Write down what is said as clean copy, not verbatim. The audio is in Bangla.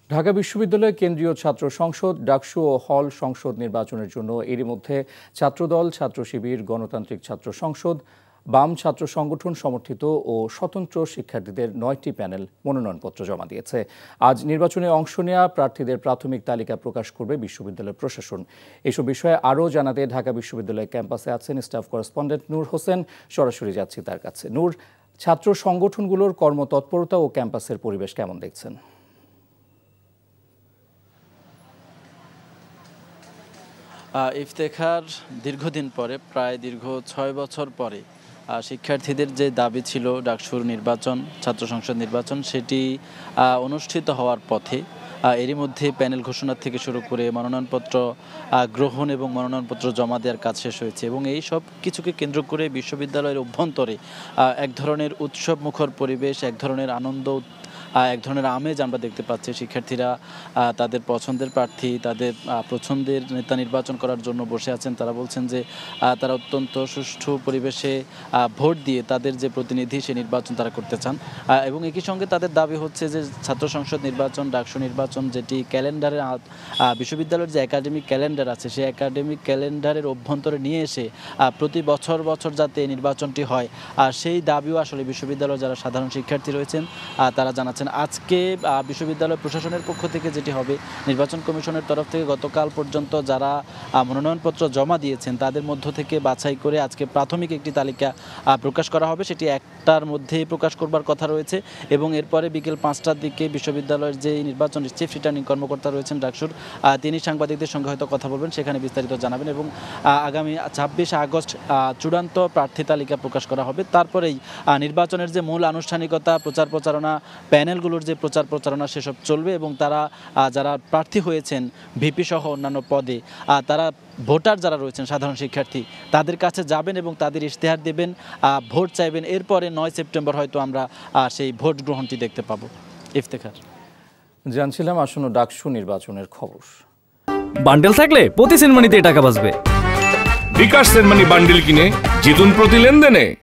ঢাকা বিশ্ববিদ্যালয় কেন্দ্রীয় ছাত্র সংসদ, ডাকসু ও হল সংসদ নির্বাচনের জন্য এরই মধ্যে ছাত্রদল, ছাত্র শিবির, গণতান্ত্রিক ছাত্র সংসদ, বাম ছাত্র সংগঠন সমর্থিত ও স্বতন্ত্র শিক্ষার্থীদের ৯টি প্যানেল মনোনয়নপত্র জমা দিয়েছে। আজ নির্বাচনে অংশ নেওয়া প্রার্থীদের প্রাথমিক তালিকা প্রকাশ করবে বিশ্ববিদ্যালয় প্রশাসন। এসব বিষয়ে আরও জানাতে ঢাকা বিশ্ববিদ্যালয় ক্যাম্পাসে আছেন স্টাফ করেসপন্ডেন্ট নূর হোসেন। সরাসরি যাচ্ছি তার কাছে। নূর, ছাত্র সংগঠনগুলোর কর্মতৎপরতা ও ক্যাম্পাসের পরিবেশ কেমন দেখছেন? ইফতেখার দীর্ঘদিন পরে, প্রায় দীর্ঘ ৬ বছর পরে শিক্ষার্থীদের যে দাবি ছিল ডাকসুর নির্বাচন, ছাত্র সংসদ নির্বাচন, সেটি অনুষ্ঠিত হওয়ার পথে এরই মধ্যে প্যানেল ঘোষণা থেকে শুরু করে মনোনয়নপত্র গ্রহণ এবং মনোনয়নপত্র জমা দেওয়ার কাজ শেষ হয়েছে এবং এই সব কিছুকে কেন্দ্র করে বিশ্ববিদ্যালয়ের অভ্যন্তরে এক ধরনের উৎসব মুখর পরিবেশ, এক ধরনের আনন্দ, এক ধরনের আমেজ আমরা দেখতে পাচ্ছি। শিক্ষার্থীরা তাদের পছন্দের প্রার্থী, তাদের পছন্দের নেতা নির্বাচন করার জন্য বসে আছেন। তারা বলছেন যে তারা অত্যন্ত সুষ্ঠু পরিবেশে ভোট দিয়ে তাদের যে প্রতিনিধি সে নির্বাচন তারা করতে চান এবং একই সঙ্গে তাদের দাবি হচ্ছে যে ছাত্র সংসদ নির্বাচন, ডাকসু নির্বাচন, যেটি ক্যালেন্ডারের বিশ্ববিদ্যালয়ের যে একাডেমিক ক্যালেন্ডার আছে সেই একাডেমিক ক্যালেন্ডারের অভ্যন্তরে নিয়ে এসে প্রতি বছর যাতে নির্বাচনটি হয় সেই দাবিও আসলে বিশ্ববিদ্যালয়ের যারা সাধারণ শিক্ষার্থী রয়েছেন তারা জানাচ্ছেন। আজকে বিশ্ববিদ্যালয় প্রশাসনের পক্ষ থেকে যেটি হবে, নির্বাচন কমিশনের তরফ থেকে গতকাল পর্যন্ত যারা মনোনয়নপত্র জমা দিয়েছেন তাদের মধ্য থেকে বাছাই করে আজকে প্রাথমিক একটি তালিকা প্রকাশ করা হবে। সেটি ১টার মধ্যেই প্রকাশ করবার কথা রয়েছে এবং এরপরে বিকেল ৫টার দিকে বিশ্ববিদ্যালয়ের যে নির্বাচন চিফ রিটার্নিং কর্মকর্তা রয়েছেন ডাকসুর, তিনি সাংবাদিকদের সঙ্গে হয়তো কথা বলবেন, সেখানে বিস্তারিত জানাবেন এবং আগামী ২৬ আগস্ট চূড়ান্ত প্রার্থী তালিকা প্রকাশ করা হবে। তারপরেই নির্বাচনের যে মূল আনুষ্ঠানিকতা, প্রচার প্রচারণা, প্যানেলগুলোর যে প্রচার প্রচারণা সেসব চলবে এবং তারা যারা প্রার্থী হয়েছেন ভিপি সহ অন্যান্য পদে, তারা ভোটার যারা রয়েছেন সাধারণ শিক্ষার্থী তাদের কাছে যাবেন এবং তাদের ইশতেহার দেবেন, ভোট চাইবেন। এরপরে ৯ সেপ্টেম্বর হয়তো আমরা সেই ভোট গ্রহণটি দেখতে পাবো। ইফতেখার, জানছিলাম আসন্ন ডাকসু নির্বাচনের খবর। বান্ডেল থাকলে প্রতি সেনমানিতে টাকা বাঁচবে। বিকাশ সেনমানি বান্ডেল কিনে জিতুন প্রতি লেনদেনে।